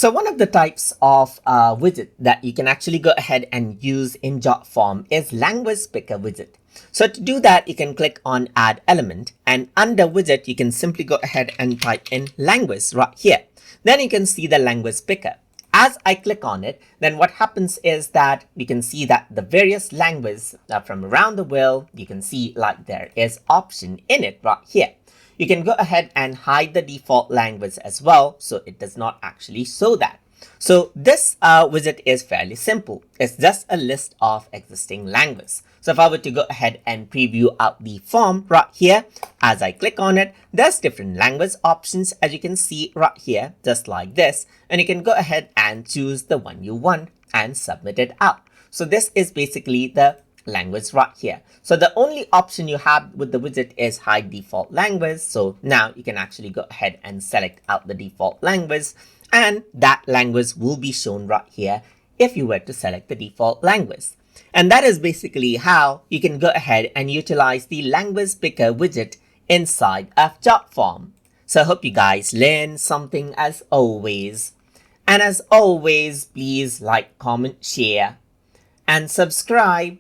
So one of the types of widget that you can actually go ahead and use in Jotform is Language Picker Widget. So to do that, you can click on Add Element, and under Widget, you can simply go ahead and type in Language right here. Then you can see the Language Picker. As I click on it, then what happens is that you can see that the various languages from around the world, you can see like there is option in it right here. You can go ahead and hide the default language as well, so it does not actually show that. So this widget is fairly simple. It's just a list of existing languages. So if I were to go ahead and preview out the form right here, as I click on it, there's different language options as you can see right here, just like this. And you can go ahead and choose the one you want and submit it out. So this is basically the language right here. So the only option you have with the widget is hide default language. So now you can actually go ahead and select out the default language, and that language will be shown right here if you were to select the default language. And that is basically how you can go ahead and utilize the Language Picker widget inside of Jotform. So I hope you guys learned something as always. And as always, please like, comment, share, and subscribe.